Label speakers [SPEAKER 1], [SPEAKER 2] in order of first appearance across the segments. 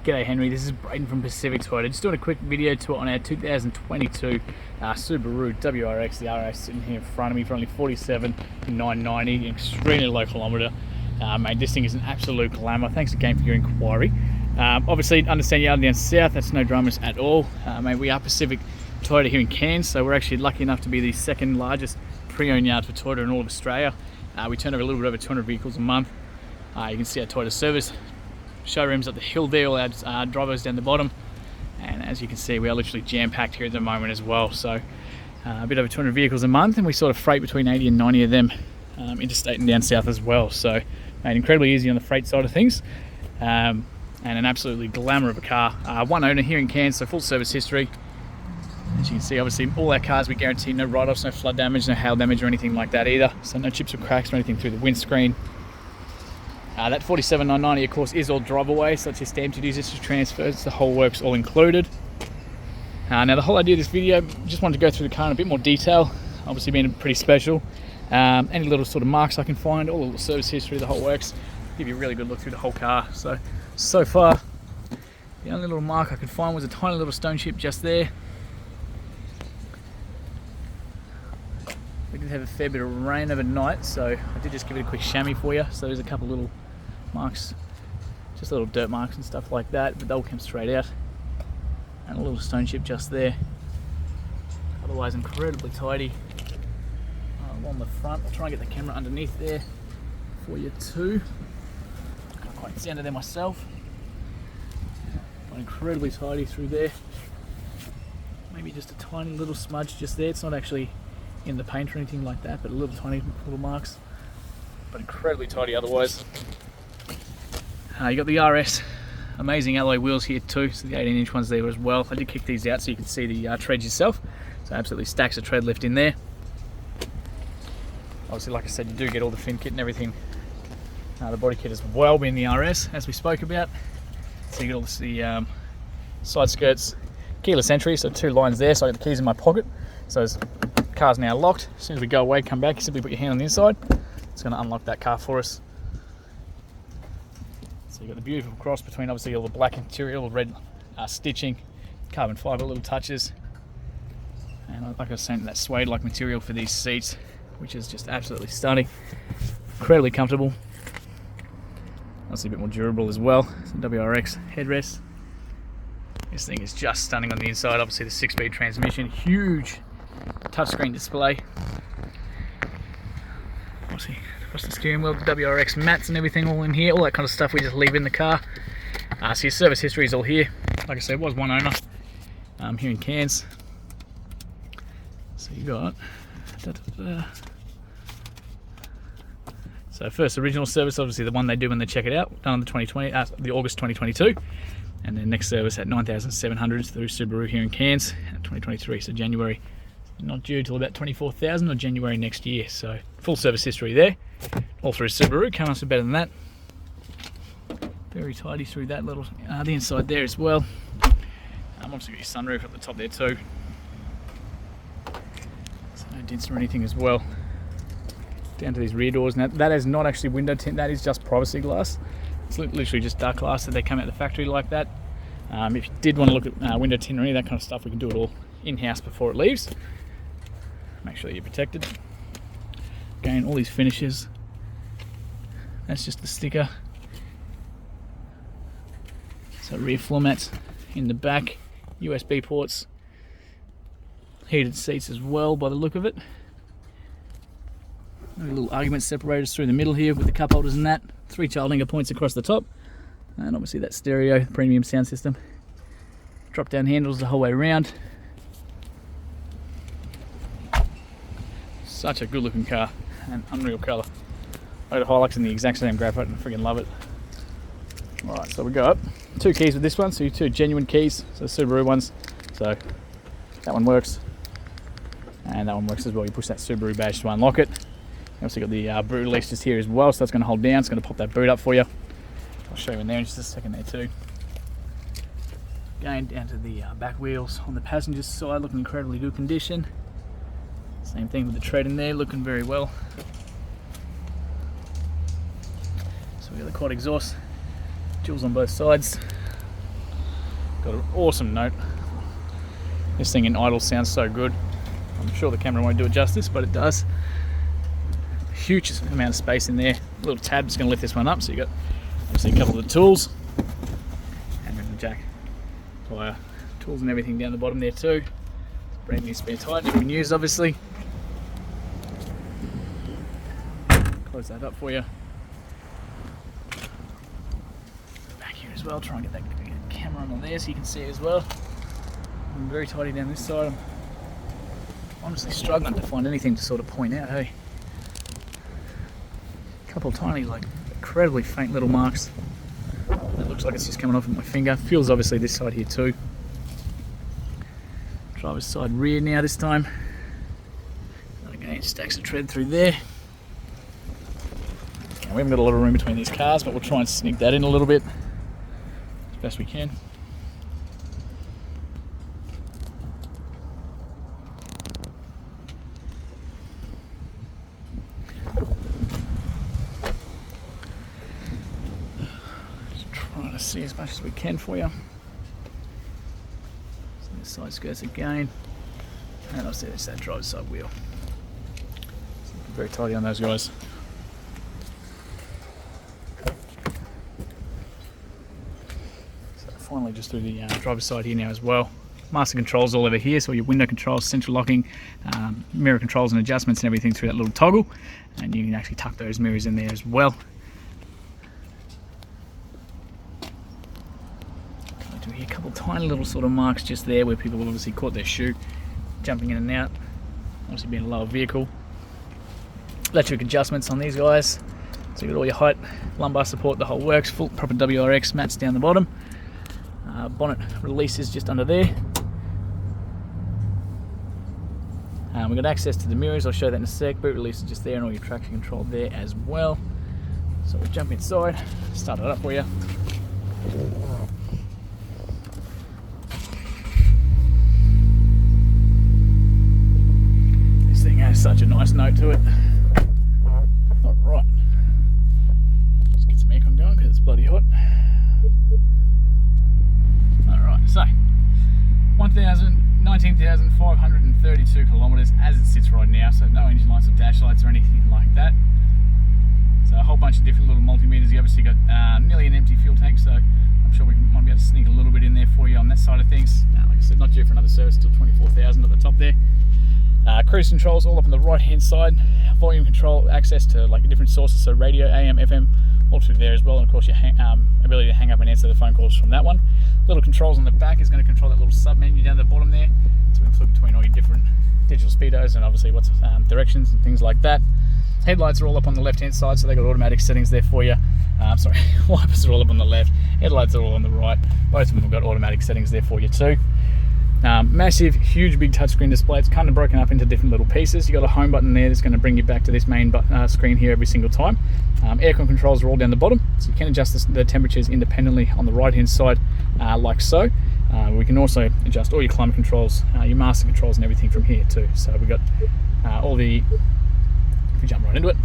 [SPEAKER 1] G'day Henry, this is Braden from Pacific Toyota. Just doing a quick video tour on our 2022 Subaru WRX, the RS sitting here in front of me for only $47,990, extremely low kilometre. Mate, this thing is an absolute glamour. Thanks again for your inquiry. Obviously, understand you're down south, that's no dramas at all. Mate, we are Pacific Toyota here in Cairns, so we're actually lucky enough to be the second largest pre-owned yard for Toyota in all of Australia. We turn over a little bit over 200 vehicles a month. You can see our Toyota service showrooms up the hill there, all our drivers down the bottom, and as you can see we are literally jam-packed here at the moment as well. So a bit over 200 vehicles a month, and we sort of freight between 80 and 90 of them interstate and down south as well. So made incredibly easy on the freight side of things, and an absolutely glamour of a car. One owner here in Cairns, so full service history. As you can see, obviously all our cars we guarantee no write-offs, no flood damage, no hail damage or anything like that either, so no chips or cracks or anything through the windscreen. That $47,990 of course is all drive away, so it's your stamp duties, it's your transfers, the whole works all included. Now the whole idea of this video, just wanted to go through the car in a bit more detail, obviously being pretty special. Any little sort of marks I can find, all the service history, the whole works, give you a really good look through the whole car. So far, the only little mark I could find was a tiny little stone chip just there. We did have a fair bit of rain overnight, so I did just give it a quick chamois for you. So there's a couple little marks, just little dirt marks and stuff like that, but they'll come straight out. And a little stone chip just there. Otherwise incredibly tidy. On the front, I'll try and get the camera underneath there for you too. Can't quite see under there myself. But incredibly tidy through there. Maybe just a tiny little smudge just there. It's not actually in the paint or anything like that, but a little tiny little marks, but incredibly tidy otherwise. You got the RS, amazing alloy wheels here too, so the 18-inch ones there as well. I did kick these out so you can see the treads yourself, so absolutely stacks of tread lift in there. Obviously, like I said, you do get all the fin kit and everything, the body kit as well being the RS as we spoke about. So you get all the side skirts, keyless entry, so 2 lines there, so I got the keys in my pocket. So car's now locked. As soon as we go away, come back, you simply put your hand on the inside. It's going to unlock that car for us. So you've got the beautiful cross between obviously all the black interior, all the red stitching, carbon fibre little touches, and like I was saying, that suede-like material for these seats, which is just absolutely stunning, incredibly comfortable. Obviously a bit more durable as well. Some WRX headrests. This thing is just stunning on the inside. Obviously the 6-speed transmission, huge touchscreen display. Obviously across the steering wheel, the WRX mats and everything all in here, all that kind of stuff we just leave in the car. So your service history is all here. Like I said, was one owner here in Cairns. So you got so first original service, obviously the one they do when they check it out, done on the the August 2022. And then next service at 9,700 through Subaru here in Cairns at 2023, so January. Not due till about 24,000 or January next year, so full service history there. All through Subaru, can't ask for better than that. Very tidy through that little, the inside there as well. Obviously got your sunroof at the top there too. So no dents or anything as well. Down to these rear doors. Now that is not actually window tint, that is just privacy glass. It's literally just dark glass that they come out of the factory like that. If you did want to look at window tint or any of that kind of stuff, we can do it all in-house before it leaves. Make sure that you're protected. Again, all these finishes. That's just the sticker. So rear floor mats in the back, USB ports, heated seats as well by the look of it. Little argument separators through the middle here with the cup holders and that. 3 child anchor points across the top, and obviously that stereo premium sound system. Drop down handles the whole way around. Such a good looking car, and unreal colour. I got Hilux in the exact same graphite and I freaking love it. Alright, so we got 2 keys with this one, so 2 genuine keys, so Subaru ones. So that one works, and that one works as well. You push that Subaru badge to unlock it. You also got the boot release just here as well, so that's going to hold down. It's going to pop that boot up for you. I'll show you in there in just a second there too. Going down to the back wheels on the passenger side, looking incredibly good condition. Same thing with the tread in there, looking very well. So we got the quad exhaust, jewels on both sides. Got an awesome note. This thing in idle sounds so good. I'm sure the camera won't do it justice, but it does. Huge amount of space in there. A little tab is going to lift this one up, so you got obviously a couple of the tools, and then the jack, wire, tools and everything down the bottom there too. Brand new spare tire you can use, obviously. Close that up for you. Back here as well. Try and get that camera on there so you can see it as well. I'm very tidy down this side. I'm honestly struggling to find anything to sort of point out. Hey, a couple of tiny, like incredibly faint little marks. That looks like it's just coming off with my finger. Feels obviously this side here too. Driver's side rear now this time. And again, stacks of tread through there. Okay, we haven't got a lot of room between these cars, but we'll try and sneak that in a little bit as best we can. Trying to see as much as we can for you. So the side skirts again, and obviously there's that driver's side wheel. So very tidy on those guys. So finally just through the driver's side here now as well. Master controls all over here, so your window controls, central locking, mirror controls and adjustments and everything through that little toggle, and you can actually tuck those mirrors in there as well. A couple tiny little sort of marks just there where people have obviously caught their shoe jumping in and out, obviously being a lower vehicle. Electric adjustments on these guys, so you've got all your height, lumbar support, the whole works, full proper WRX mats down the bottom. Bonnet releases just under there. We've got access to the mirrors, I'll show that in a sec. Boot releases just there and all your traction control there as well. So we'll jump inside, start it up for you. Such a nice note to it. Alright, let's get some aircon going because it's bloody hot. Alright, so 19,532 kilometres as it sits right now, so no engine lights or dash lights or anything like that. So a whole bunch of different little multimeters. You obviously got nearly an empty fuel tank, so I'm sure we might be able to sneak a little bit in there for you on that side of things. Like I said, not due for another service till 24,000 at the top there. Cruise controls all up on the right hand side, volume control, access to like different sources, so radio, AM, FM, all through there as well, and of course your ability to hang up and answer the phone calls from that one. Little controls on the back is going to control that little sub menu down the bottom there, so we can flip between all your different digital speedos and obviously what's directions and things like that. Headlights are all up on the left hand side, so they've got automatic settings there for you. Sorry, wipers are all up on the left, headlights are all on the right. Both of them have got automatic settings there for you too. Massive, huge, big touchscreen display. It's kind of broken up into different little pieces. You've got a home button there that's going to bring you back to this main screen here every single time. Aircon controls are all down the bottom, so you can adjust the temperatures independently on the right hand side, like so. We can also adjust all your climate controls, your master controls and everything from here too. So we've got all the, if we jump right into it,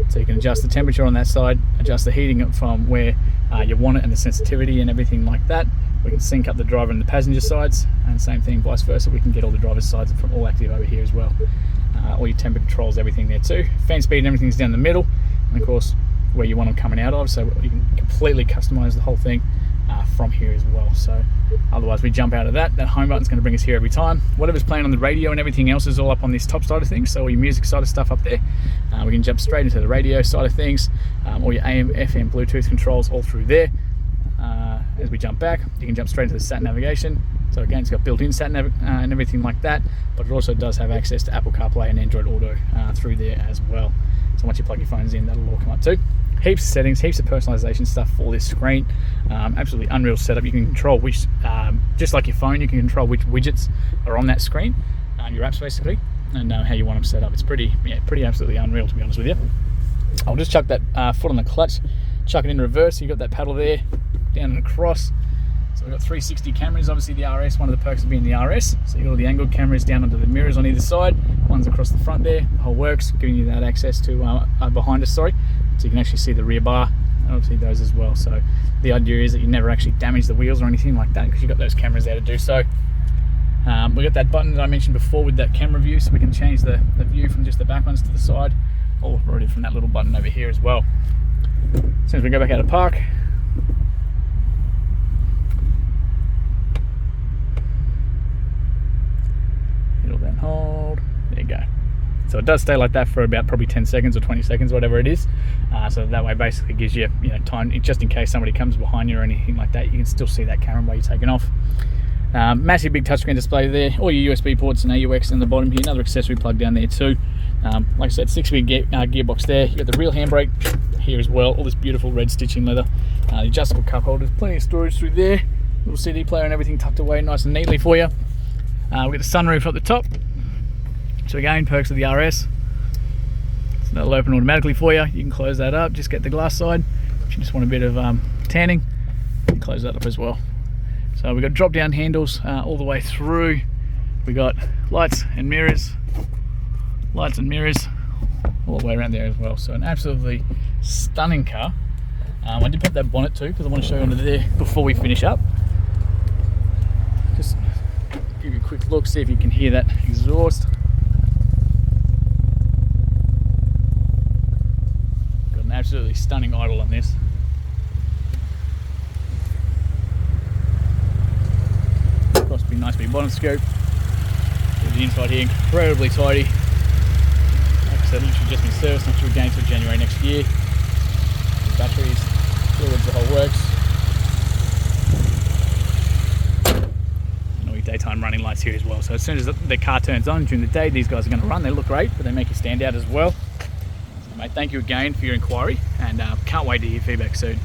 [SPEAKER 1] so you can adjust the temperature on that side, adjust the heating from where you want it and the sensitivity and everything like that. We can sync up the driver and the passenger sides, and same thing vice versa. We can get all the driver's sides from all active over here as well. All your temperature controls, everything there too. Fan speed and everything's down the middle, and of course where you want them coming out of, so you can completely customize the whole thing from here as well. So otherwise we jump out of that home button's going to bring us here every time. Whatever's playing on the radio and everything else is all up on this top side of things, so all your music side of stuff up there. We can jump straight into the radio side of things, all your AM, FM, Bluetooth controls all through there. As we jump back, you can jump straight into the sat navigation. So again, it's got built-in sat nav and everything like that, but it also does have access to Apple CarPlay and Android Auto through there as well. So once you plug your phones in, that'll all come up too. Heaps of settings, heaps of personalization stuff for this screen. Absolutely unreal setup. You can control which, just like your phone, you can control which widgets are on that screen, your apps basically, and how you want them set up. It's pretty absolutely unreal, to be honest with you. I'll just chuck that foot on the clutch, chuck it in reverse. So you've got that paddle there, down and across. So we've got 360 cameras, obviously the RS, one of the perks of being the RS. So you've got all the angled cameras down onto the mirrors on either side, one's across the front there, the whole works, giving you that access to behind us, sorry. So you can actually see the rear bar and obviously those as well. So the idea is that you never actually damage the wheels or anything like that, because you've got those cameras there to do so. We got that button that I mentioned before with that camera view, so we can change the view from just the back ones to the side, or already from that little button over here as well. As soon as we go back out of park, it'll then hold. There you go. So it does stay like that for about probably 10 seconds or 20 seconds, whatever it is. So that way basically gives you, time, just in case somebody comes behind you or anything like that, you can still see that camera while you're taking off. Massive big touchscreen display there, all your USB ports and AUX in the bottom here, another accessory plug down there too. Like I said, 6-speed gearbox there. You got the real handbrake here as well, all this beautiful red stitching leather. The adjustable cup holders, plenty of storage through there, little CD player and everything tucked away nice and neatly for you. We've got the sunroof at the top. So again, perks of the RS. So that'll open automatically for you. You can close that up, just get the glass side. If you just want a bit of tanning, you can close that up as well. So we've got drop down handles all the way through. We got lights and mirrors all the way around there as well. So an absolutely stunning car. I did pop that bonnet too, because I want to show you under there before we finish up. Just give you a quick look, see if you can hear that exhaust. Got an absolutely stunning idle on this. Of course, be nice big bonnet scope. The inside here incredibly tidy. Like I said, literally just been serviced, not due again until January next year. The batteries, fluids, the whole works. And all your daytime running lights here as well. So as soon as the car turns on during the day, these guys are going to run. They look great, but they make you stand out as well. So mate, thank you again for your inquiry, and can't wait to hear feedback soon.